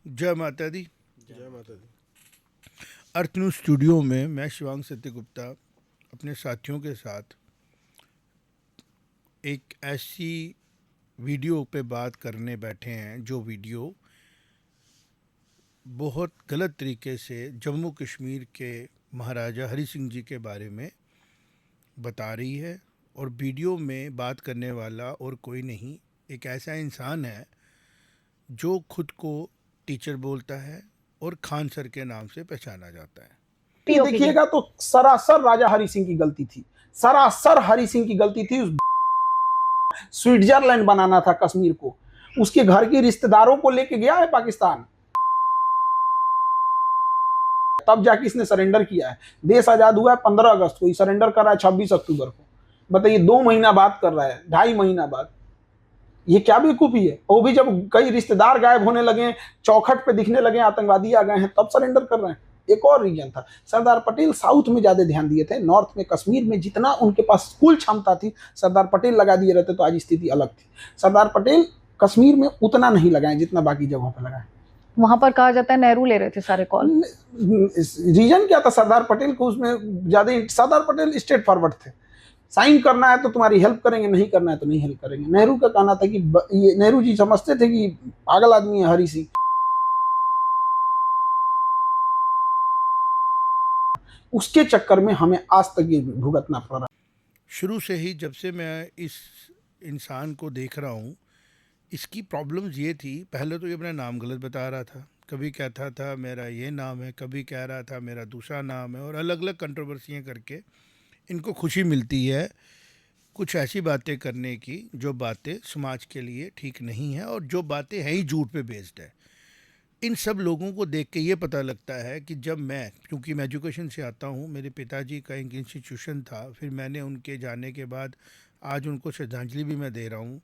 जय माता दी। जय माता दी। अर्थ न्यूज़ स्टूडियो में मैं शिवांग सत्यगुप्ता अपने साथियों के साथ एक ऐसी वीडियो पे बात करने बैठे हैं जो वीडियो बहुत गलत तरीके से जम्मू कश्मीर के महाराजा हरि सिंह जी के बारे में बता रही है। और वीडियो में बात करने वाला और कोई नहीं, एक ऐसा इंसान है जो खुद को टीचर बोलता है और खान सर के नाम से पहचाना जाता है। देखिएगा तो सरासर राजा हरि सिंह की गलती थी, सरासर हरि सिंह की गलती थी। उस स्विट्जरलैंड बनाना था कश्मीर को, उसके घर के रिश्तेदारों को लेके गया है पाकिस्तान, तब जाके इसने सरेंडर किया है। देश आजाद हुआ है 15 अगस्त को, सरेंडर कर रहा है 26 अक्टूबर को। बताइए, 2 महीना बाद कर रहा है, 2.5 महीना बाद। ये क्या बेवकूफी है। वो भी जब कई रिश्तेदार गायब होने लगे, चौखट पे दिखने लगे, आतंकवादी आ गए हैं, तब सरेंडर कर रहे हैं। एक और रीजन था, सरदार पटेल साउथ में ज्यादा ध्यान दिए थे, नॉर्थ में कश्मीर में जितना उनके पास कुल क्षमता थी सरदार पटेल लगा दिए रहते तो आज स्थिति अलग थी। सरदार पटेल कश्मीर में उतना नहीं लगाए जितना बाकी जगहों पर लगाए। वहां पर कहा जाता है नेहरू ले रहे थे सारे कॉल। रीजन क्या था, सरदार पटेल को उसमें ज्यादा, सरदार पटेल स्ट्रेट फॉरवर्ड थे। साइन करना है तो तुम्हारी हेल्प करेंगे, नहीं करना है तो नहीं हेल्प करेंगे। नेहरू का कहना था कि ये नेहरू जी समझते थे कि पागल आदमी है हरि सिंह, उसके चक्कर में हमें आज तक ये भुगतना पड़ रहा है। शुरू से ही जब से मैं इस इंसान को देख रहा हूँ, इसकी प्रॉब्लम्स ये थी, पहले तो ये अपना नाम गलत बता रहा था, कभी कहता था मेरा ये नाम है, कभी कह रहा था मेरा दूसरा नाम है, और अलग अलग कंट्रोवर्सियाँ करके इनको खुशी मिलती है कुछ ऐसी बातें करने की जो बातें समाज के लिए ठीक नहीं है और जो बातें हैं ही झूठ पे बेस्ड है। इन सब लोगों को देख के ये पता लगता है कि जब मैं, क्योंकि मैं एजुकेशन से आता हूँ, मेरे पिताजी का एक इंस्टीट्यूशन था, फिर मैंने उनके जाने के बाद आज उनको श्रद्धांजलि भी मैं दे रहा हूँ।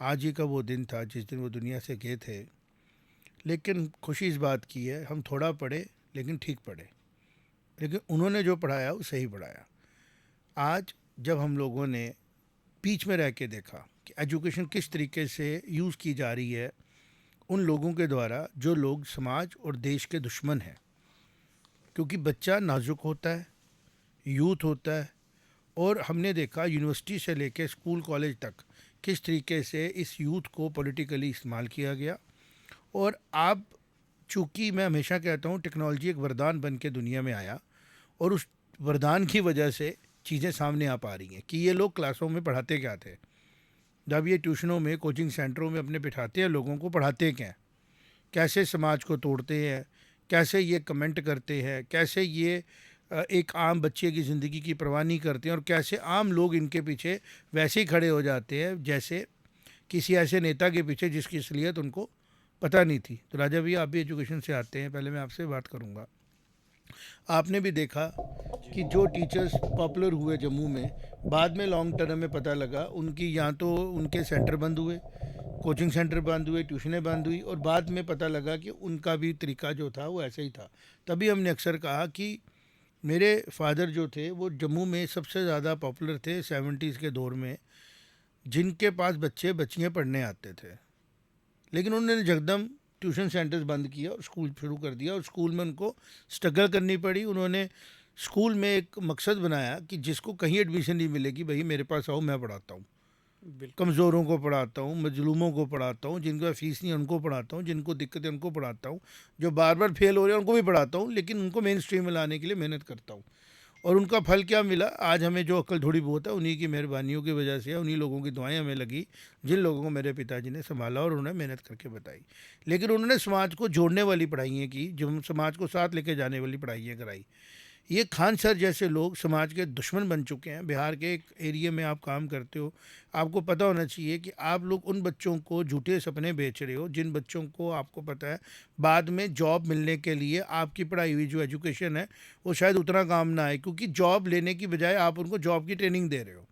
आज ही का वो दिन था जिस दिन वो दुनिया से गए थे। लेकिन खुशी इस बात की है, हम थोड़ा पढ़े लेकिन ठीक पढ़े, लेकिन उन्होंने जो पढ़ाया वो सही पढ़ाया। आज जब हम लोगों ने बीच में रह के देखा कि एजुकेशन किस तरीके से यूज़ की जा रही है उन लोगों के द्वारा जो लोग समाज और देश के दुश्मन हैं, क्योंकि बच्चा नाजुक होता है, यूथ होता है, और हमने देखा यूनिवर्सिटी से लेकर स्कूल कॉलेज तक किस तरीके से इस यूथ को पॉलिटिकली इस्तेमाल किया गया। और आप, चूँकि मैं हमेशा कहता हूँ टेक्नोलॉजी एक वरदान बन के दुनिया में आया, और उस वरदान की वजह से चीज़ें सामने आ पा रही हैं कि ये लोग क्लासों में पढ़ाते क्या थे, जब ये ट्यूशनों में, कोचिंग सेंटरों में अपने बिठाते हैं लोगों को, पढ़ाते क्या, कैसे समाज को तोड़ते हैं, कैसे ये कमेंट करते हैं, कैसे ये एक आम बच्चे की ज़िंदगी की परवाह नहीं करते हैं, और कैसे आम लोग इनके पीछे वैसे ही खड़े हो जाते हैं जैसे किसी ऐसे नेता के पीछे जिसकी असलियत उनको पता नहीं थी। तो राजा भैया, आप भी एजुकेशन से आते हैं, पहले मैं आपसे बात करूँगा। आपने भी देखा कि जो टीचर्स पॉपुलर हुए जम्मू में, बाद में लॉन्ग टर्म में पता लगा उनकी या तो उनके सेंटर बंद हुए, कोचिंग सेंटर बंद हुए, ट्यूशनें बंद हुई, और बाद में पता लगा कि उनका भी तरीका जो था वो ऐसे ही था। तभी हमने अक्सर कहा कि मेरे फादर जो थे वो जम्मू में सबसे ज़्यादा पॉपुलर थे 70s के दौर में, जिनके पास बच्चे बच्चियाँ पढ़ने आते थे। लेकिन उन्होंने जगदम ट्यूशन सेंटर्स बंद किया और स्कूल शुरू कर दिया, और स्कूल में उनको स्ट्रगल करनी पड़ी। उन्होंने स्कूल में एक मकसद बनाया कि जिसको कहीं एडमिशन नहीं मिलेगी, भाई मेरे पास आओ, मैं पढ़ाता हूँ, कमज़ोरों को पढ़ाता हूँ, मजलूमों को पढ़ाता हूँ, जिनको फीस नहीं उनको पढ़ाता हूँ, जिनको दिक्कत है उनको पढ़ाता हूँ, जो बार बार फेल हो रहे हैं उनको भी पढ़ाता हूँ, लेकिन उनको मेन स्ट्रीम में लाने के लिए मेहनत करता हूँ। और उनका फल क्या मिला, आज हमें जो अक्ल थोड़ी बहुत है उन्हीं की मेहरबानियों की वजह से, उन्हीं लोगों की दुआएं हमें लगी, जिन लोगों को मेरे पिताजी ने संभाला और उन्हें मेहनत करके बताई। लेकिन उन्होंने समाज को जोड़ने वाली पढ़ाइयाँ की, जो समाज को साथ लेके जाने वाली पढ़ाइयाँ कराई। ये खान सर जैसे लोग समाज के दुश्मन बन चुके हैं। बिहार के एक एरिया में आप काम करते हो, आपको पता होना चाहिए कि आप लोग उन बच्चों को झूठे सपने बेच रहे हो, जिन बच्चों को आपको पता है बाद में जॉब मिलने के लिए आपकी पढ़ाई हुई जो एजुकेशन है वो शायद उतना काम ना आए, क्योंकि जॉब लेने की बजाय आप उनको जॉब की ट्रेनिंग दे रहे हो।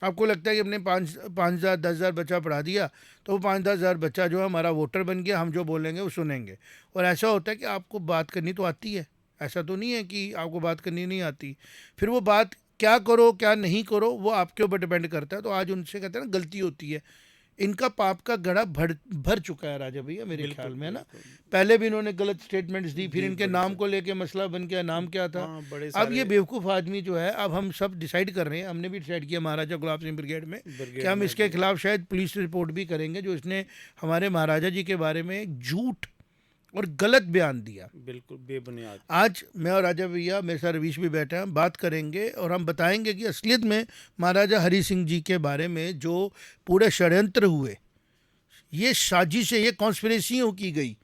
आपको लगता है कि हमने 5,000 10,000 बच्चा पढ़ा दिया तो वो 5-10,000 बच्चा जो है हमारा वोटर बन गया, हम जो बोलेंगे वो सुनेंगे। और ऐसा होता है कि आपको बात करनी तो आती है, ऐसा तो नहीं है कि आपको बात करनी नहीं आती। फिर वो बात क्या करो क्या नहीं करो वो आपके ऊपर डिपेंड करता है। तो आज उनसे कहते हैं ना, गलती होती है इनका पाप का घड़ा भर भर चुका है राजा भैया मेरे बिल्कुल, ख्याल में, है ना। बिल्कुल। पहले भी इन्होंने गलत स्टेटमेंट्स दी, फिर जी, इनके बड़े नाम सारे। को लेके मसला बन गया, नाम क्या था। हाँ, बड़े अब ये सारे बेवकूफ़ आदमी जो है, अब हम सब डिसाइड कर रहे हैं, हमने भी डिसाइड किया महाराजा गुलाब सिंह ब्रिगेड में ब्रिगेड कि हम में इसके भी। खिलाफ शायद पुलिस रिपोर्ट भी करेंगे, जो इसने हमारे महाराजा जी के बारे में एक झूठ और गलत बयान दिया। बिल्कुल बेबुनियाद। आज मैं और राजा भैया, मेरे साथ रवीश भी बैठे हैं, बात करेंगे और हम बताएंगे कि असलियत में महाराजा हरि सिंह जी के बारे में जो पूरे षड्यंत्र हुए, ये साजिशें, ये कॉन्स्पिरेसियों की गई।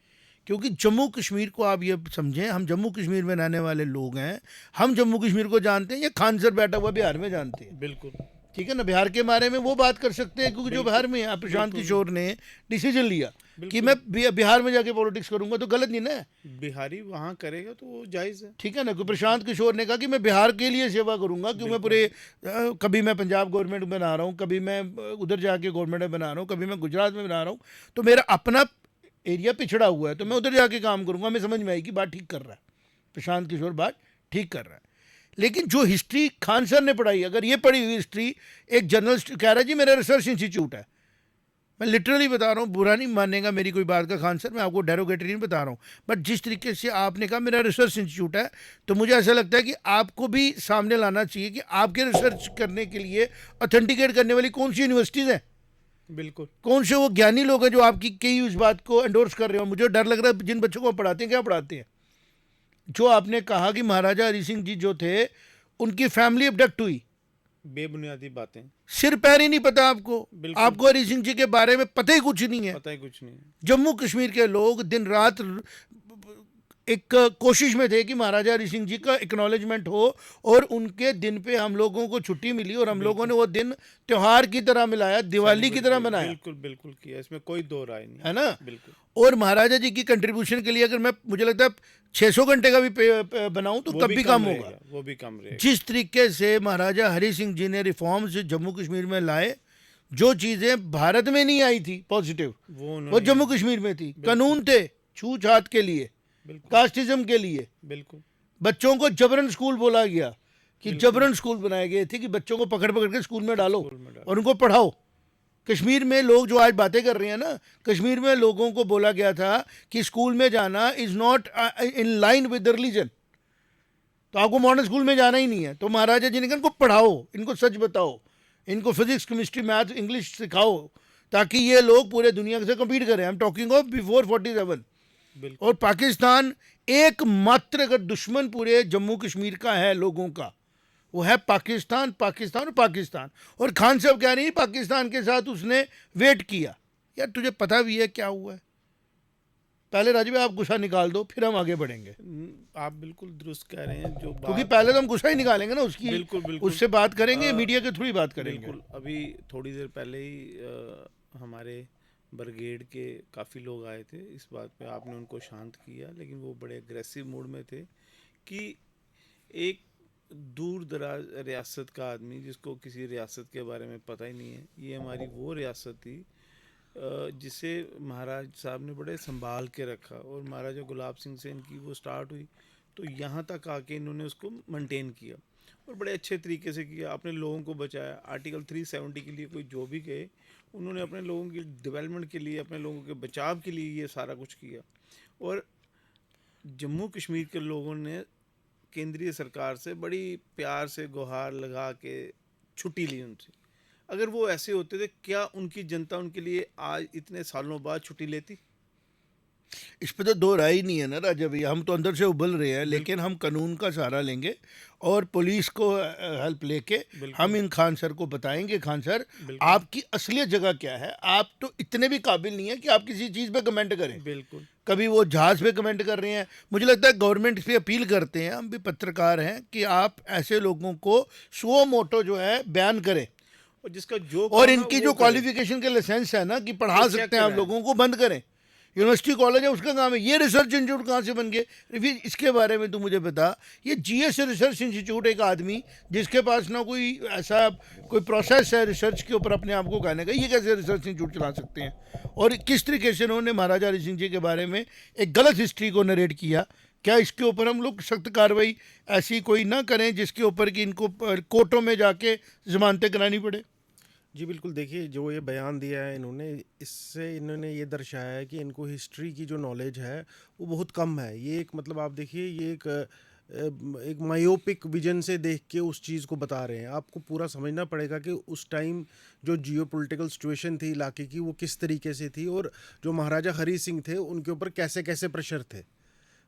क्योंकि जम्मू कश्मीर को आप ये समझें, हम जम्मू कश्मीर में रहने वाले लोग हैं, हम जम्मू कश्मीर को जानते हैं, ये खान सर बैठा हुआ बिहार में जानते हैं, बिल्कुल ठीक है ना। बिहार के बारे में वो बात कर सकते हैं, क्योंकि जो बिहार में है, प्रशांत बिल्कुल। किशोर ने डिसीजन लिया कि बिल्कुल। मैं बिहार में जाके पॉलिटिक्स करूंगा, तो गलत नहीं ना है, बिहारी वहाँ करेगा तो वो जायज़ है। ठीक है ना। कि प्रशांत किशोर ने कहा कि मैं बिहार के लिए सेवा करूंगा, क्यों मैं पूरे कभी मैं पंजाब गवर्नमेंट में बना रहा हूँ, कभी मैं उधर जाके गवर्नमेंट में बना रहा हूँ, कभी मैं गुजरात में बना रहा हूँ, तो मेरा अपना एरिया पिछड़ा हुआ है, तो मैं उधर जाके काम करूंगा। हमें समझ में आएगी, बात ठीक कर रहा है प्रशांत किशोर, बात ठीक कर रहा है। लेकिन जो हिस्ट्री खान सर ने पढ़ाई, अगर ये पढ़ी हुई हिस्ट्री, एक जर्नलिस्ट कह रहा है जी मेरा रिसर्च इंस्टीट्यूट है, मैं लिटरली बता रहा हूँ, बुरा नहीं मानेगा मेरी कोई बात का खान सर, मैं आपको डेरोगेटरी नहीं बता रहा हूँ, बट जिस तरीके से आपने कहा मेरा रिसर्च इंस्टीट्यूट है, तो मुझे ऐसा लगता है कि आपको भी सामने लाना चाहिए कि आपके रिसर्च करने के लिए ऑथेंटिकेट करने वाली कौन सी यूनिवर्सिटीज़ हैं, बिल्कुल कौन से वो ज्ञानी लोग हैं जो आपकी कई उस बात को एंडोर्स कर रहे हो। मुझे डर लग रहा है जिन बच्चों को पढ़ाते हैं, क्या पढ़ाते हैं। जो आपने कहा कि महाराजा हरि सिंह जी जो थे, उनकी फैमिली अबडक्ट हुई, बेबुनियादी बातें, सिर पैर ही नहीं पता आपको, बिल्कुल। आपको हरि सिंह जी के बारे में पता ही कुछ नहीं है। पता ही कुछ नहीं है। जम्मू कश्मीर के लोग दिन रात एक कोशिश में थे कि महाराजा हरि सिंह जी का एक्नॉलेजमेंट हो, और उनके दिन पे हम लोगों को छुट्टी मिली, और हम लोगों ने वो दिन त्यौहार की तरह मिलाया, दिवाली की तरह मनाया, बिल्कुल बिल्कुल किया, इसमें कोई दो राय नहीं है ना। बिल्कुल। और महाराजा जी की कंट्रीब्यूशन के लिए अगर मैं, मुझे लगता है 600 घंटे का भी बनाऊं तो वो तब भी कम होगा। रहेगा, वो भी कम रहेगा। जिस तरीके से महाराजा हरि सिंह जी ने रिफॉर्म्स जम्मू कश्मीर में लाए, जो चीज़ें भारत में नहीं आई थी पॉजिटिव, वो वो उन्होंने जम्मू कश्मीर में थी। कानून थे छूत के लिए, बिल्कुल कास्टिज्म के लिए, बिल्कुल बच्चों को जबरन स्कूल बोला गया, कि जबरन स्कूल बनाए गए थे कि बच्चों को पकड़ पकड़ के स्कूल में डालो स्कूल में डालो। और उनको पढ़ाओ। कश्मीर में लोग जो आज बातें कर रहे हैं ना, कश्मीर में लोगों को बोला गया था कि स्कूल में जाना is not in line with the religion, तो आपको मॉडर्न स्कूल में जाना ही नहीं है। तो महाराजा जी ने कहा इनको पढ़ाओ, इनको सच बताओ, इनको फिजिक्स केमिस्ट्री मैथ इंग्लिश सिखाओ, ताकि ये लोग पूरे दुनिया से कम्पीट करें। I am talking of before 47। बिल्कुल और पाकिस्तान एकमात्र अगर दुश्मन पूरे जम्मू कश्मीर का है लोगों का, वो है पाकिस्तान, पाकिस्तान और पाकिस्तान। और खान साहब कह रही है पाकिस्तान के साथ उसने वेट किया। यार तुझे पता भी है क्या हुआ है। पहले राजीव आप गुस्सा निकाल दो, फिर हम आगे बढ़ेंगे, आप बिल्कुल दुरुस्त कह रहे हैं। जो क्योंकि बात पहले तो हम गुस्सा ही निकालेंगे ना उसकी, बिल्कुल बिल्कुल उससे बात करेंगे, आ, मीडिया के थ्रू ही बात करेंगे। बिल्कुल। अभी थोड़ी देर पहले ही हमारे ब्रिगेड के काफ़ी लोग आए थे, इस बात पे आपने उनको शांत किया, लेकिन वो बड़े अग्रेसिव मूड में थे कि एक दूर दराज रियासत का आदमी जिसको किसी रियासत के बारे में पता ही नहीं है, ये हमारी वो रियासत थी जिसे महाराज साहब ने बड़े संभाल के रखा, और महाराजा गुलाब सिंह से इनकी वो स्टार्ट हुई, तो यहाँ तक आके इन्होंने उसको मेंटेन किया और बड़े अच्छे तरीके से किया, अपने लोगों को बचाया। आर्टिकल 370 के लिए कोई जो भी गए, उन्होंने अपने लोगों की डेवलपमेंट के लिए, अपने लोगों के बचाव के लिए ये सारा कुछ किया। और जम्मू कश्मीर के लोगों ने केंद्रीय सरकार से बड़ी प्यार से गुहार लगा के छुट्टी ली उनसे। अगर वो ऐसे होते थे, क्या उनकी जनता उनके लिए आज इतने सालों बाद छुट्टी लेती? इस पे तो दो राय ही नहीं है ना राजा भैया, हम तो अंदर से उबल रहे हैं, लेकिन हम कानून का सहारा लेंगे और पुलिस को हेल्प लेके हम इन खान सर को बताएंगे, खान सर आपकी असलियत जगह क्या है। आप तो इतने भी काबिल नहीं है कि आप किसी चीज़ पे कमेंट करें। बिल्कुल। कभी वो जहाज़ पे कमेंट कर रहे हैं, मुझे लगता है गवर्नमेंट पे अपील करते हैं, हम भी पत्रकार हैं, कि आप ऐसे लोगों को सुओ मोटो जो है बयान करें, और जिसका जो और इनकी जो क्वालिफिकेशन के लाइसेंस है ना कि पढ़ा सकते हैं आप लोगों को, बंद करें। यूनिवर्सिटी कॉलेज है उसका काम है, ये रिसर्च इंस्टीट्यूट कहाँ से बन गए? फिर इसके बारे में तू मुझे बता। ये जीएस रिसर्च इंस्टीट्यूट, एक आदमी जिसके पास ना कोई ऐसा कोई प्रोसेस है रिसर्च के ऊपर अपने आप को कहने का, ये कैसे रिसर्च इंस्टीट्यूट चला सकते हैं? और किस तरीके से उन्होंने महाराजा हरि सिंह जी के बारे में एक गलत हिस्ट्री को नरेट किया। क्या इसके ऊपर हम लोग सख्त कार्रवाई ऐसी कोई ना करें जिसके ऊपर कि इनको कोर्टों में जाके जमानतें करानी पड़े? जी बिल्कुल, देखिए जो ये बयान दिया है इन्होंने, इससे इन्होंने ये दर्शाया है कि इनको हिस्ट्री की जो नॉलेज है वो बहुत कम है। ये एक मतलब आप देखिए ये एक मायोपिक विजन से देख के उस चीज़ को बता रहे हैं। आपको पूरा समझना पड़ेगा कि उस टाइम जो जियोपॉलिटिकल सिचुएशन थी इलाके की वो किस तरीके से थी, और जो महाराजा हरी सिंह थे उनके ऊपर कैसे कैसे प्रेशर थे।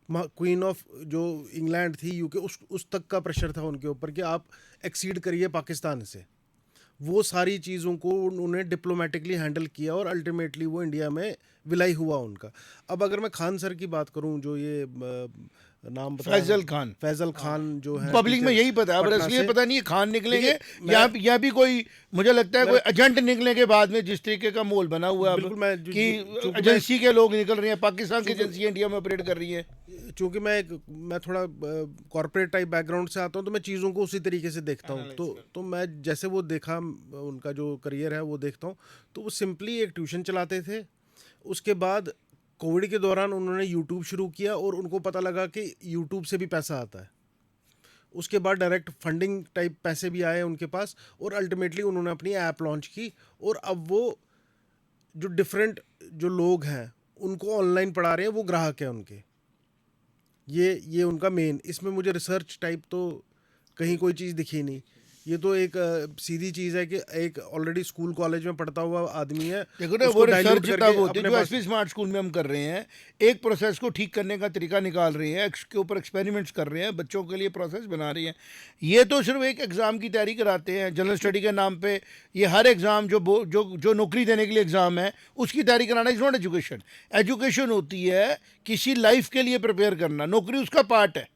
क्वीन ऑफ जो इंग्लैंड थी यूके, उस तक का प्रेशर था उनके ऊपर कि आप एक्सीड करिए पाकिस्तान से। वो सारी चीज़ों को उन्होंने डिप्लोमेटिकली हैंडल किया और अल्टीमेटली वो इंडिया में विलय हुआ उनका। अब अगर मैं खान सर की बात करूं, जो ये नाम बताया, फैजल खान जो है, पब्लिक में यही पता है, पर असलियत पता नहीं है। खान निकलेंगे या भी कोई, मुझे लगता है कोई एजेंट निकले के बाद में जिस तरीके का माहौल बना हुआ है कि एजेंसी के लोग निकल रहे हैं, पाकिस्तान की एजेंसी इंडिया में ऑपरेट कर रही है। चूँकि मैं थोड़ा कॉर्पोरेट टाइप बैकग्राउंड से आता हूँ, तो मैं चीज़ों को उसी तरीके से देखता हूँ। तो मैं जैसे वो देखा, उनका जो करियर है वो देखता हूँ, तो वो सिंपली एक ट्यूशन चलाते थे। उसके बाद कोविड के दौरान उन्होंने यूट्यूब शुरू किया और उनको पता लगा कि यूट्यूब से भी पैसा आता है। उसके बाद डायरेक्ट फंडिंग टाइप पैसे भी आए उनके पास, और अल्टीमेटली उन्होंने अपनी ऐप लॉन्च की, और अब वो जो डिफरेंट जो लोग हैं उनको ऑनलाइन पढ़ा रहे हैं, वो ग्राहक हैं उनके। ये उनका मेन, इसमें मुझे रिसर्च टाइप तो कहीं कोई चीज़ दिखी नहीं। ये तो एक सीधी चीज़ है कि एक ऑलरेडी स्कूल कॉलेज में पढ़ता हुआ आदमी है, देखो ना, वो रिसर्च तब होती है जो एसपी स्मार्ट स्कूल में हम कर रहे हैं। एक प्रोसेस को ठीक करने का तरीका निकाल रहे हैं, इसके ऊपर एक्सपेरिमेंट्स कर रहे हैं, बच्चों के लिए प्रोसेस बना रहे हैं। ये तो सिर्फ एक एग्ज़ाम की तैयारी कराते हैं जनरल स्टडी के नाम पे। ये हर एग्ज़ाम जो नौकरी देने के लिए एग्ज़ाम है उसकी तैयारी कराना इज़ नॉट एजुकेशन। एजुकेशन होती है किसी लाइफ के लिए प्रिपेयर करना, नौकरी उसका पार्ट है।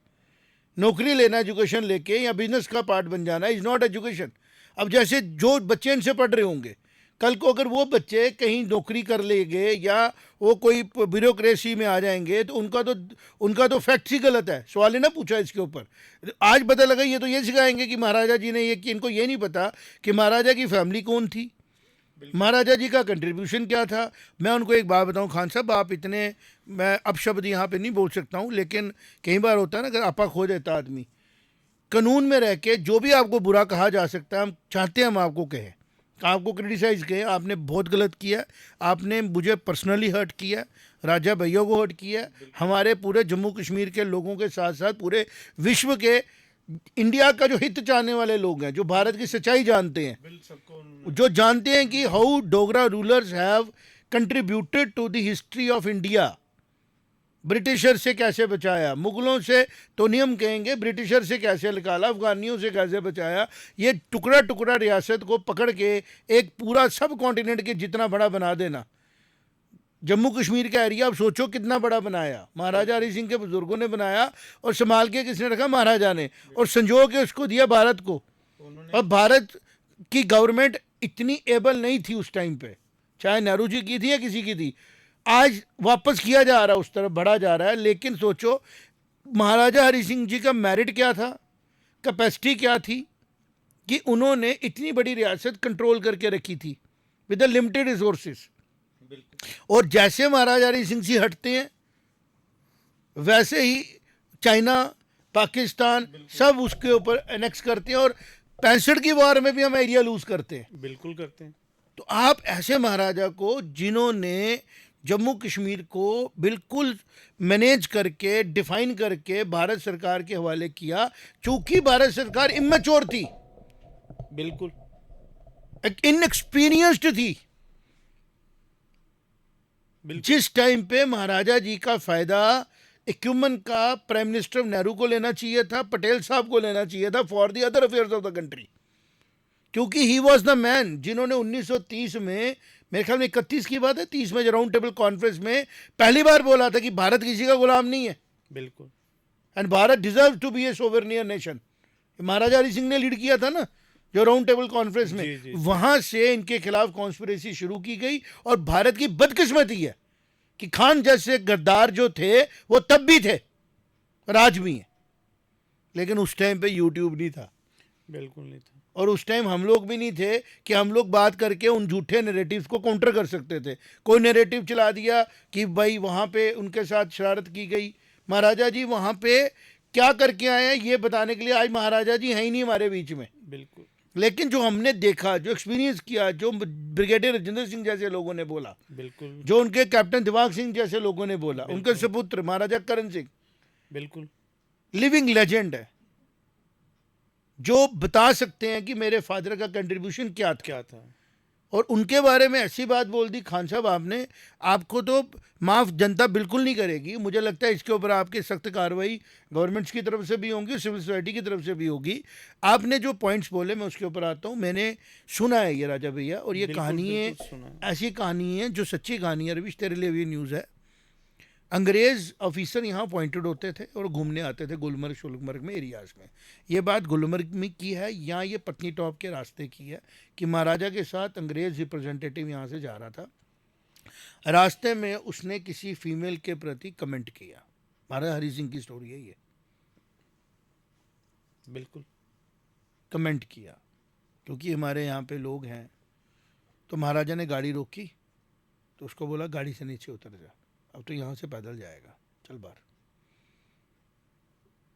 नौकरी लेना एजुकेशन लेके या बिजनेस का पार्ट बन जाना इज़ नॉट एजुकेशन। अब जैसे जो बच्चे इनसे पढ़ रहे होंगे, कल को अगर वो बच्चे कहीं नौकरी कर लेंगे या वो कोई ब्यूरोक्रेसी में आ जाएंगे तो उनका तो फैक्ट ही गलत है। सवाल ही ना पूछा इसके ऊपर। आज पता लगा ये तो ये सिखाएंगे कि महाराजा जी ने ये कि इनको ये नहीं पता कि महाराजा की फैमिली कौन थी, महाराजा जी का कंट्रीब्यूशन क्या था। मैं उनको एक बात बताऊं, खान साहब आप इतने, मैं अब शब्द यहाँ पे नहीं बोल सकता हूँ, लेकिन कई बार होता है ना, अगर आपा खो देता आदमी, कानून में रह के जो भी आपको बुरा कहा जा सकता है, हम चाहते हैं हम आपको कहें, आपको क्रिटिसाइज़ करें। आपने बहुत गलत किया, आपने मुझे पर्सनली हर्ट किया, राजा भैया को हर्ट किया, हमारे पूरे जम्मू कश्मीर के लोगों के साथ साथ पूरे विश्व के, इंडिया का जो हित चाहने वाले लोग हैं, जो भारत की सच्चाई जानते हैं, जो जानते हैं कि how Dogra rulers have contributed to the history of India. Britisher से कैसे बचाया, मुगलों से तो नहीं हम कहेंगे, ब्रिटिशर से कैसे निकाला, अफगानियों से कैसे बचाया, ये टुकड़ा टुकड़ा रियासत को पकड़ के एक पूरा सब कॉन्टिनेंट के जितना बड़ा बना देना। जम्मू कश्मीर का एरिया अब सोचो कितना बड़ा बनाया, महाराजा हरि सिंह के बुजुर्गों ने बनाया, और संभाल के किसने रखा, महाराजा ने, और संजो के उसको दिया भारत को। और भारत की गवर्नमेंट इतनी एबल नहीं थी उस टाइम पे, चाहे नेहरू जी की थी या किसी की थी। आज वापस किया जा रहा है, उस तरफ बढ़ा जा रहा है। लेकिन सोचो महाराजा हरि सिंह जी का मेरिट क्या था, कैपेसिटी क्या थी कि उन्होंने इतनी बड़ी रियासत कंट्रोल करके रखी थी विद द लिमिटेड रिसोर्सेज। और जैसे महाराजा हरि सिंह जी हटते हैं वैसे ही चाइना, पाकिस्तान सब उसके ऊपर एनेक्स करते हैं, और 65 की वार में भी हम एरिया लूज करते हैं। बिल्कुल करते हैं। तो आप ऐसे महाराजा को, जिन्होंने जम्मू कश्मीर को बिल्कुल मैनेज करके, डिफाइन करके भारत सरकार के हवाले किया, चूंकि भारत सरकार इमेच्योर थी, बिल्कुल इनएक्सपीरियंस्ड थी। जिस टाइम पे महाराजा जी का फायदा इक्विपमेंट का प्राइम मिनिस्टर नेहरू को लेना चाहिए था, पटेल साहब को लेना चाहिए था for the other affairs of the country, क्योंकि ही वॉज द मैन जिन्होंने 1930 में, मेरे ख्याल में 31 की बात है, 30 में राउंड टेबल कॉन्फ्रेंस में पहली बार बोला था कि भारत किसी का गुलाम नहीं है, बिल्कुल, and Bharat deserve to be a sovereign nation. Maharaja Hari Singh ने लीड किया था ना जो राउंड टेबल कॉन्फ्रेंस में, वहां से इनके खिलाफ कॉन्स्पिरेसी शुरू की गई। और भारत की बदकिस्मती है कि खान जैसे गद्दार जो थे वो तब भी थे, आज भी हैं, लेकिन उस टाइम पे यूट्यूब नहीं था, बिल्कुल नहीं था, और उस टाइम हम लोग भी नहीं थे कि हम लोग बात करके उन झूठे नैरेटिव्स को काउंटर कर सकते थे। कोई नैरेटिव चला दिया कि भाई वहाँ पे उनके साथ शरारत की गई, महाराजा जी वहाँ पे क्या करके आए हैं ये बताने के लिए आज महाराजा जी हैं ही नहीं हमारे बीच में। बिल्कुल, लेकिन जो हमने देखा, जो एक्सपीरियंस किया, जो ब्रिगेडियर राजेंद्र सिंह जैसे लोगों ने बोला, बिल्कुल जो उनके कैप्टन दिवाकर सिंह जैसे लोगों ने बोला, उनके बिल्कुल। सुपुत्र महाराजा करण सिंह बिल्कुल लिविंग लेजेंड है, जो बता सकते हैं कि मेरे फादर का कंट्रीब्यूशन क्या था। क्या था। और उनके बारे में ऐसी बात बोल दी खान साहब आपने, आपको तो माफ़ जनता बिल्कुल नहीं करेगी। मुझे लगता है इसके ऊपर आपकी सख्त कार्रवाई गवर्नमेंट्स की तरफ से भी होंगी, सिविल सोसाइटी की तरफ से भी होगी। आपने जो पॉइंट्स बोले मैं उसके ऊपर आता हूँ। मैंने सुना है ये राजा भैया, और ये बिल्कुल, कहानी है, बिल्कुल सुना है। ऐसी कहानी है जो सच्ची कहानी है। रविश तेरे लिए भी न्यूज़ है। अंग्रेज़ ऑफिसर यहाँ अपॉइंटेड होते थे और घूमने आते थे गुलमर्ग शुलमर्ग में एरियाज़ में। ये बात गुलमर्ग में की है, यहाँ ये पत्नी टॉप के रास्ते की है कि महाराजा के साथ अंग्रेज़ रिप्रेजेंटेटिव यहाँ से जा रहा था। रास्ते में उसने किसी फीमेल के प्रति कमेंट किया। महाराजा हरि सिंह की स्टोरी है ये। बिल्कुल कमेंट किया क्योंकि हमारे यहाँ पे लोग हैं। तो महाराजा ने गाड़ी रोकी तो उसको बोला गाड़ी से नीचे उतर जा, अब तो यहाँ से पैदल जाएगा, चल बाहर।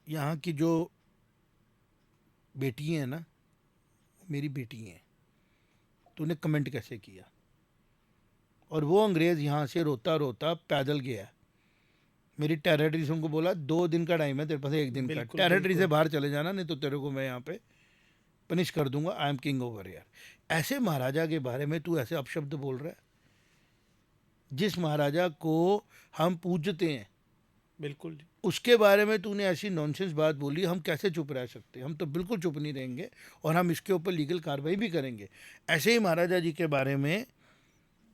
यहाँ की जो बेटी हैं ना, मेरी बेटी हैं, तूने कमेंट कैसे किया? और वो अंग्रेज़ यहाँ से रोता रोता पैदल गया। मेरी टेरिटरी से उनको बोला 2 दिन का टाइम है तेरे पास, 1 दिन का बिल्कुल, टेरिटरी से बिल्कुल। बाहर चले जाना, नहीं तो तेरे को मैं यहाँ पे पनिश कर दूंगा। आई एम किंग ओवर यार। ऐसे महाराजा के बारे में तू ऐसे अपशब्द बोल रहा है, जिस महाराजा को हम पूजते हैं बिल्कुल जी। उसके बारे में तूने ऐसी नॉनसेंस बात बोली। हम कैसे चुप रह सकते हैं? हम तो बिल्कुल चुप नहीं रहेंगे और हम इसके ऊपर लीगल कार्रवाई भी करेंगे। ऐसे ही महाराजा जी के बारे में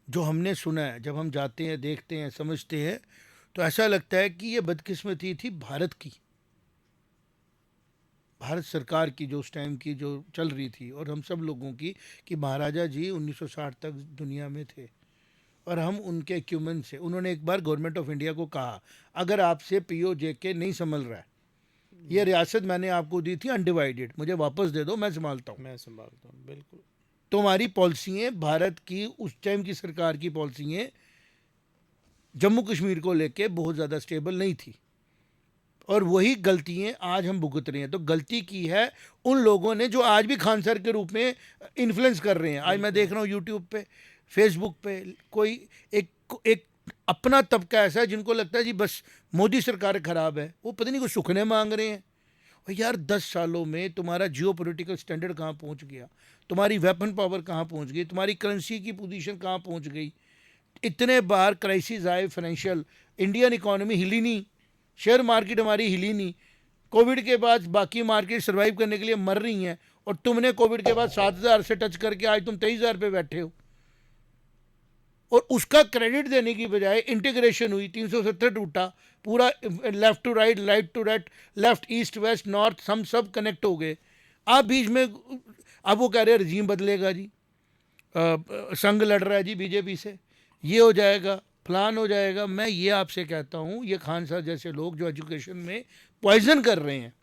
जो हमने सुना है, जब हम जाते हैं, देखते हैं, समझते हैं, तो ऐसा लगता है कि ये बदकिस्मती थी भारत की, भारत सरकार की, जो उस टाइम की जो चल रही थी, और हम सब लोगों की, कि महाराजा जी 1960 तक दुनिया में थे और हम उनके एक्यूमेंट से। उन्होंने एक बार गवर्नमेंट ऑफ इंडिया को कहा, अगर आपसे POJK नहीं संभल रहा है, ये रियासत मैंने आपको दी थी अनडिवाइडेड, मुझे वापस दे दो, मैं संभालता हूँ। मैं संभालता हूँ। बिल्कुल तो हमारी पॉलिसियाँ, भारत की उस टाइम की सरकार की पॉलिसियाँ जम्मू कश्मीर को लेके बहुत ज़्यादा स्टेबल नहीं थी, और वही गलतियाँ आज हम भुगत रहे हैं। तो गलती की है उन लोगों ने जो आज भी खान सर के रूप में इन्फ्लुएंस कर रहे हैं। आज मैं देख रहा हूँ यूट्यूब पे, फेसबुक पे, कोई एक अपना तबका ऐसा है जिनको लगता है जी बस मोदी सरकार ख़राब है, वो पता नहीं कुछ सुखने मांग रहे हैं। और यार 10 सालों में तुम्हारा जियो पोलिटिकल स्टैंडर्ड कहाँ पहुँच गया, तुम्हारी वेपन पावर कहाँ पहुँच गई, तुम्हारी करेंसी की पोजीशन कहाँ पहुँच गई। इतने बार क्राइसिस आए फाइनेंशियल, इंडियन इकोनॉमी हिली नहीं, शेयर मार्केट हमारी हिली नहीं। कोविड के बाद बाकी मार्केट सर्वाइव करने के लिए मर रही हैं, और तुमने कोविड के बाद 7,000 से टच करके आज तुम 23,000 पे बैठे हो। और उसका क्रेडिट देने की बजाय इंटीग्रेशन हुई, 370 टूटा, पूरा left to right, right to right, left east west north, हम सब कनेक्ट हो गए। आप बीच में, अब वो कह रहे हैं रजीम बदलेगा जी, संघ लड़ रहा है जी बीजेपी से, ये हो जाएगा, प्लान हो जाएगा। मैं ये आपसे कहता हूँ, ये खान साहब जैसे लोग जो एजुकेशन में पॉइजन कर रहे हैं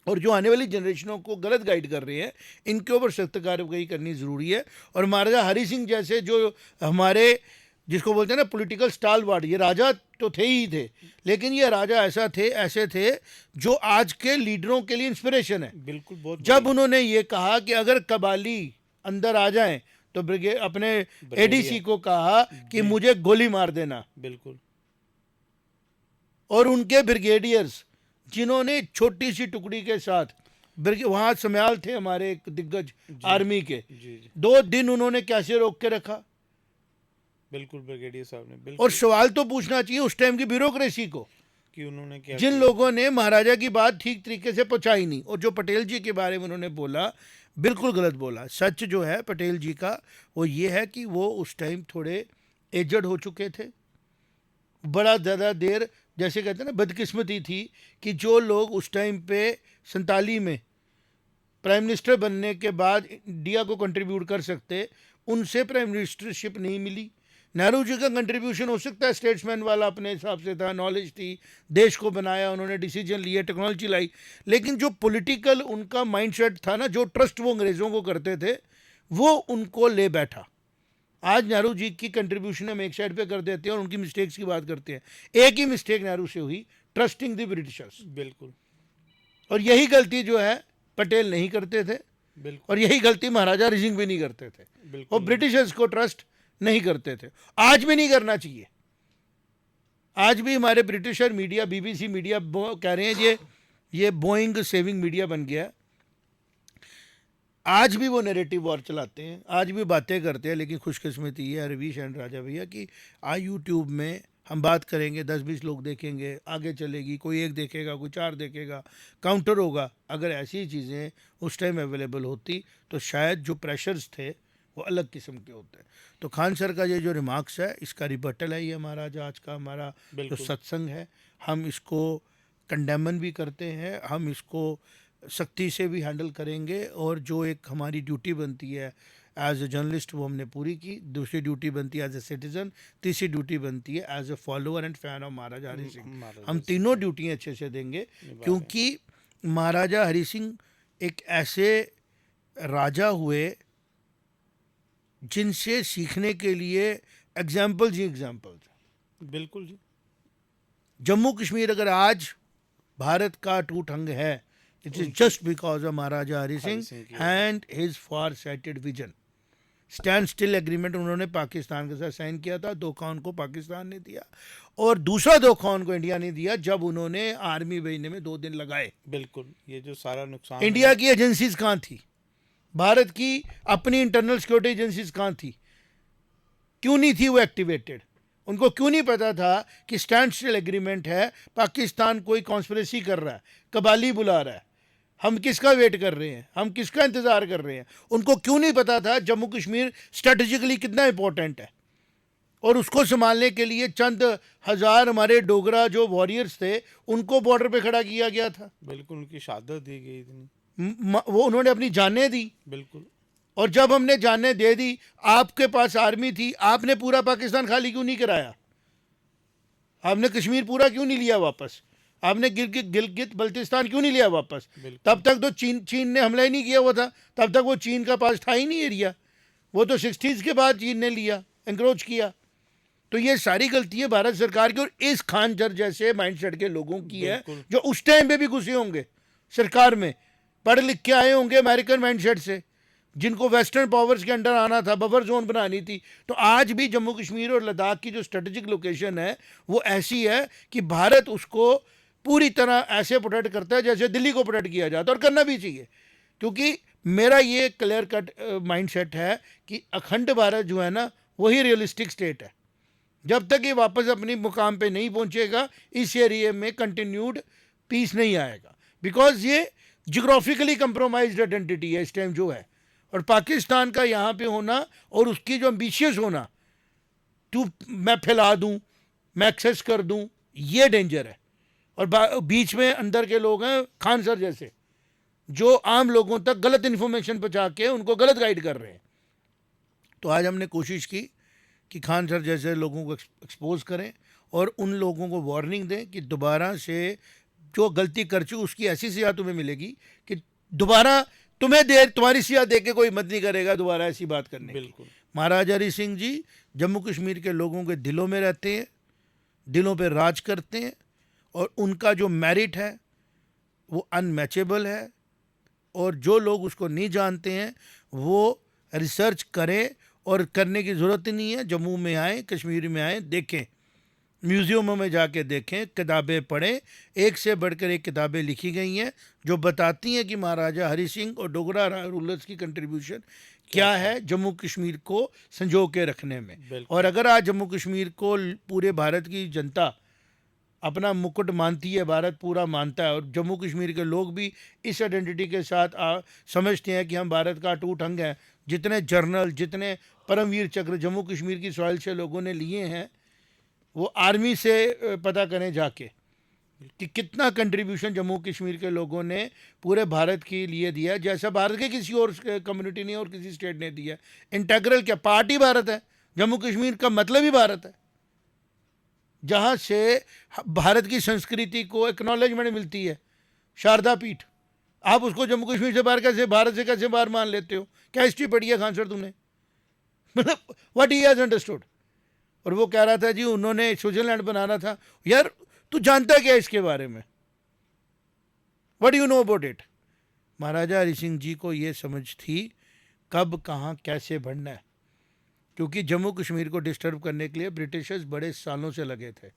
और जो आने वाली जनरेशनों को गलत गाइड कर रहे हैं, इनके ऊपर सख्त कार्रवाई करनी ज़रूरी है। और महाराजा हरि सिंह जैसे जो हमारे, जिसको बोलते हैं ना पॉलिटिकल स्टालवार्ड, ये राजा तो थे ही थे, लेकिन ये राजा ऐसे थे जो आज के लीडरों के लिए इंस्पिरेशन है। बिल्कुल बहुत जब उन्होंने ये कहा कि अगर कबाली अंदर आ जाएं तो ब्रिगेड अपने ADC को कहा कि मुझे गोली मार देना, बिल्कुल और उनके ब्रिगेडियर्स जिन्होंने छोटी सी टुकड़ी के साथ, वहाँ समयाल थे हमारे एक दिग्गज आर्मी के, जी जी 2 दिन उन्होंने कैसे रोक के रखा। बिल्कुल ब्रिगेडियर साहब ने और बिल्कुल सवाल तो पूछना चाहिए उस टाइम की ब्यूरोक्रेसी को, कि उन्होंने क्या जिन किया। लोगों ने महाराजा की बात ठीक तरीके से पहुंचाई नहीं। और जो पटेल जी के बारे में उन्होंने बोला, बिल्कुल गलत बोला। सच जो है पटेल जी का वो ये है कि वो उस टाइम थोड़े एजड हो चुके थे, बड़ा ज़्यादा देर, जैसे कहते हैं ना, बदकिस्मती थी कि जो लोग उस टाइम पे 47 में प्राइम मिनिस्टर बनने के बाद इंडिया को कंट्रीब्यूट कर सकते, उनसे प्राइम मिनिस्टरशिप नहीं मिली। नेहरू जी का कंट्रीब्यूशन हो सकता है स्टेट्समैन वाला, अपने हिसाब से था, नॉलेज थी, देश को बनाया, उन्होंने डिसीजन लिए, टेक्नोलॉजी लाई, लेकिन जो पॉलिटिकल उनका माइंडसेट था ना, जो ट्रस्ट वो अंग्रेज़ों को करते थे, वो उनको ले बैठा। आज नेहरू जी की कंट्रीब्यूशन हम एक साइड पे कर देते हैं और उनकी मिस्टेक्स की बात करते हैं। एक ही मिस्टेक नेहरू से हुई, ट्रस्टिंग द ब्रिटिशर्स, बिल्कुल और यही गलती जो है पटेल नहीं करते थे। बिल्कुल और यही गलती महाराजा हरि सिंह भी नहीं करते थे। वो बिल्कुल ब्रिटिशर्स को ट्रस्ट नहीं करते थे, आज भी नहीं करना चाहिए। आज भी हमारे ब्रिटिशर मीडिया, बीबीसी मीडिया कह रहे हैं ये बोइंग सेविंग मीडिया बन गया। आज भी वो नैरेटिव वॉर चलाते हैं, आज भी बातें करते हैं। लेकिन खुशकिस्मती ये है रवीश एंड राजा भैया कि आज यूट्यूब में हम बात करेंगे, 10-20 लोग देखेंगे, आगे चलेगी, कोई एक देखेगा, कोई 4 देखेगा, काउंटर होगा। अगर ऐसी चीज़ें उस टाइम अवेलेबल होती तो शायद जो प्रेशर्स थे वो अलग किस्म के होते। तो खान सर का ये जो रिमार्क्स है, इसका रिबटल है ये हमारा जो आज का हमारा जो बिल्कुल सत्संग है। हम इसको कंडेमन भी करते हैं, हम इसको सख्ती से भी हैंडल करेंगे, और जो एक हमारी ड्यूटी बनती है एज ए जर्नलिस्ट वो हमने पूरी की। दूसरी ड्यूटी बनती है एज ए सिटीज़न, तीसरी ड्यूटी बनती है as a follower and fan of Maharaja Hari Singh. Maharaja हम तीनों ड्यूटियाँ अच्छे से देंगे, क्योंकि महाराजा हरि सिंह एक ऐसे राजा हुए जिनसे सीखने के लिए एग्जाम्पल्स ही एग्जाम्पल्स। बिल्कुल जी जम्मू कश्मीर अगर आज भारत का अटूट अंग है, it is just because of Maharaja Hari Singh Singh की and his far sighted vision. Standstill agreement उन्होंने पाकिस्तान के साथ साइन किया था, धोखा उनको पाकिस्तान ने दिया, और दूसरा धोखा उनको इंडिया ने दिया जब उन्होंने आर्मी भेजने में 2 दिन लगाए। बिल्कुल ये जो सारा नुकसान इंडिया की एजेंसीज कहाँ थी? भारत की अपनी इंटरनल सिक्योरिटी एजेंसीज कहाँ थी? क्यों नहीं थी वो एक्टिवेटेड? उनको क्यों नहीं पता था कि स्टैंड स्टिल एग्रीमेंट है, पाकिस्तान कोई कॉन्स्पिरेसी कर रहा है, कबाली बुला रहा है, हम किसका वेट कर रहे हैं, हम किसका इंतज़ार कर रहे हैं? उनको क्यों नहीं पता था जम्मू कश्मीर स्ट्रेटजिकली कितना इंपॉर्टेंट है, और उसको संभालने के लिए चंद हज़ार हमारे डोगरा जो वॉरियर्स थे उनको बॉर्डर पे खड़ा किया गया था। बिल्कुल उनकी शहादत दी गई इतनी। वो उन्होंने अपनी जानें दी, बिल्कुल और जब हमने जानें दे दी, आपके पास आर्मी थी, आपने पूरा पाकिस्तान खाली क्यों नहीं कराया? आपने कश्मीर पूरा क्यों नहीं लिया वापस? आपने गिलगित बल्तिस्तान क्यों नहीं लिया वापस? तब तक तो चीन ने हमला ही नहीं किया हुआ था, तब तक वो चीन का पास था ही नहीं एरिया, वो तो 60s के बाद चीन ने लिया, एंक्रोच किया। तो ये सारी गलतियां भारत सरकार की और इस खान सर जैसे माइंडसेट के लोगों की है, जो उस टाइम पे भी घुसे होंगे सरकार में, पढ़ लिख के आए होंगे अमेरिकन माइंडसेट से, जिनको वेस्टर्न पावर्स के अंडर आना था, बफर जोन बनानी थी। तो आज भी जम्मू कश्मीर और लद्दाख की जो स्ट्रेटेजिक लोकेशन है वो ऐसी है कि भारत उसको पूरी तरह ऐसे प्रोटेक्ट करता है जैसे दिल्ली को प्रोटेक्ट किया जाता है, और करना भी चाहिए। क्योंकि मेरा ये क्लियर कट माइंडसेट है कि अखंड भारत जो है ना वही रियलिस्टिक स्टेट है। जब तक ये वापस अपनी मुकाम पे नहीं पहुंचेगा, इस एरिया में कंटिन्यूड पीस नहीं आएगा, बिकॉज ये जियोग्राफिकली कंप्रोमाइज्ड आइडेंटिटी है इस टाइम जो है। और पाकिस्तान का यहाँ पे होना और उसकी जो एम्बिशियस होना, मैं फैला दूँ, मैं एक्सेस कर दूँ, ये डेंजर है। और बीच में अंदर के लोग हैं खान सर जैसे, जो आम लोगों तक गलत इन्फॉर्मेशन पहुँचा के उनको गलत गाइड कर रहे हैं। तो आज हमने कोशिश की कि खान सर जैसे लोगों को एक्सपोज करें और उन लोगों को वार्निंग दें कि दोबारा से जो गलती कर चुकी उसकी ऐसी सज़ा तुम्हें मिलेगी कि दोबारा तुम्हारी सज़ा दे के कोई मत नहीं करेगा दोबारा ऐसी बात करने की। बिल्कुल महाराजा हरि सिंह जी जम्मू कश्मीर के लोगों के दिलों में रहते हैं, दिलों पे राज करते हैं, और उनका जो मेरिट है वो अनमैचेबल है। और जो लोग उसको नहीं जानते हैं वो रिसर्च करें, और करने की ज़रूरत ही नहीं है। जम्मू में आएँ, कश्मीर में आएँ, देखें, म्यूज़ियमों में जाके देखें, किताबें पढ़ें, एक से बढ़कर एक किताबें लिखी गई हैं जो बताती हैं कि महाराजा हरि सिंह और डोगरा रूलर्स की कंट्रीब्यूशन क्या है जम्मू कश्मीर को संजो के रखने में। और अगर आज जम्मू कश्मीर को पूरे भारत की जनता अपना मुकुट मानती है, भारत पूरा मानता है, और जम्मू कश्मीर के लोग भी इस आइडेंटिटी के साथ समझते हैं कि हम भारत का अटूट अंग हैं। जितने जर्नल, जितने परमवीर चक्र जम्मू कश्मीर की सॉइल से लोगों ने लिए हैं, वो आर्मी से पता करें जाके कि कितना कंट्रीब्यूशन जम्मू कश्मीर के लोगों ने पूरे भारत के लिए दिया है, जैसा भारत के किसी और कम्युनिटी ने और किसी स्टेट ने दिया। इंटेग्रल क्या पार्ट ही भारत है, जम्मू कश्मीर का मतलब ही भारत है, जहाँ से भारत की संस्कृति को एक्नॉलेजमेंट मिलती है। शारदा पीठ, आप उसको जम्मू कश्मीर से बाहर कैसे, भारत से कैसे बाहर मान लेते हो? क्या हिस्ट्री पढ़ी है खान सर तुमने? मतलब व्हाट ही हैज अंडरस्टूड। और वो कह रहा था जी उन्होंने स्विट्जरलैंड बनाना था। यार तू जानता क्या इसके बारे में? What you know about it? Maharaja Hari Singh ji को ये समझ थी कब कहाँ कैसे बढ़ना है, क्योंकि जम्मू कश्मीर को डिस्टर्ब करने के लिए ब्रिटिशर्स बड़े सालों से लगे थे,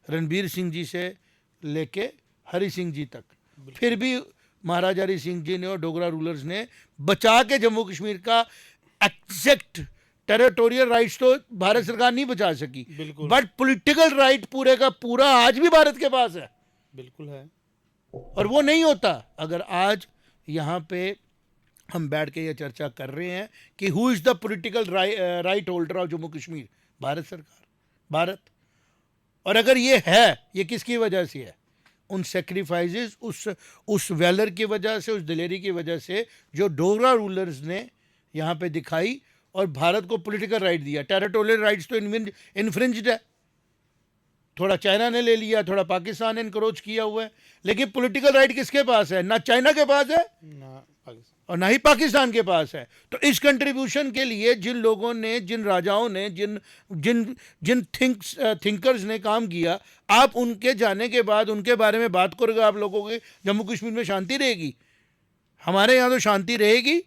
रणबीर सिंह जी से लेके हरि सिंह जी तक। फिर भी महाराजा हरि सिंह जी ने और डोगरा रूलर्स ने बचा के जम्मू कश्मीर का एग्जैक्ट टेरिटोरियल राइट्स तो भारत सरकार नहीं बचा सकी, बिल्कुल। बट पॉलिटिकल राइट पूरे का पूरा आज भी भारत के पास है। बिल्कुल है। और वो नहीं होता अगर आज यहाँ पे हम बैठ के ये चर्चा कर रहे हैं कि who is the political right holder of Jammu Kashmir, Bharat सरकार, भारत। और अगर ये है, ये किसकी वजह से है? उन सेक्रीफाइसेस, उस वैलर की वजह से, उस दिलेरी की वजह से जो डोगरा रूलर्स ने यहाँ पे दिखाई और भारत को पॉलिटिकल राइट दिया। टेरिटोरियल राइट्स तो इन्फ्रिंज्ड है, थोड़ा चाइना ने ले लिया, थोड़ा पाकिस्तान ने इनक्रोच किया हुआ है, लेकिन पॉलिटिकल राइट किसके पास है? ना चाइना के पास है ना पाकिस्तान और ना ही पाकिस्तान के पास है। तो इस कंट्रीब्यूशन के लिए जिन लोगों ने, जिन राजाओं ने, जिन जिन जिन थिंकर्स ने काम किया, आप उनके जाने के बाद उनके बारे में बात करोगे, आप लोगों के जम्मू कश्मीर में शांति रहेगी? हमारे यहाँ तो शांति रहेगी।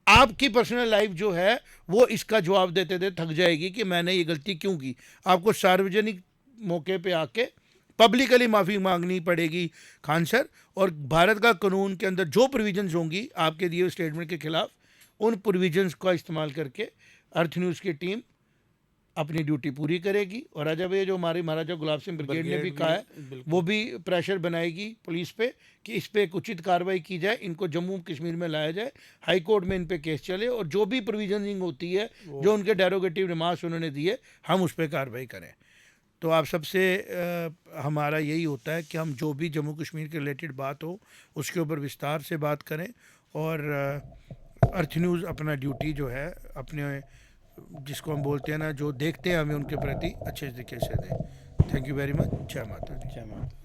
आपकी पर्सनल लाइफ जो है वो इसका जवाब देते देते थक जाएगी कि मैंने ये गलती क्यों की। आपको सार्वजनिक मौके पे आके पब्लिकली माफ़ी मांगनी पड़ेगी खान सर, और भारत का कानून के अंदर जो प्रोविजंस होंगी आपके दिए हुए स्टेटमेंट के खिलाफ, उन प्रोविजंस का इस्तेमाल करके अर्थ न्यूज़ की टीम अपनी ड्यूटी पूरी करेगी। और राजा भैया जो हमारे महाराजा गुलाब सिंह ब्रिगेड ने भी कहा है, वो भी प्रेशर बनाएगी पुलिस पे कि इस पे एक उचित कार्रवाई की जाए, इनको जम्मू कश्मीर में लाया जाए, हाई कोर्ट में इन पे केस चले, और जो भी प्रोविजनिंग होती है, जो उनके डेरोगेटिव रिमार्क्स उन्होंने दिए, हम उस पर कार्रवाई करें। तो आप सबसे हमारा यही होता है कि हम जो भी जम्मू कश्मीर के रिलेटेड बात हो उसके ऊपर विस्तार से बात करें, और अर्थ न्यूज़ अपना ड्यूटी जो है, अपने जिसको हम बोलते हैं ना, जो देखते हैं हमें उनके प्रति अच्छे तरीके से दें। Thank you very much. जय माता दी। जय माता।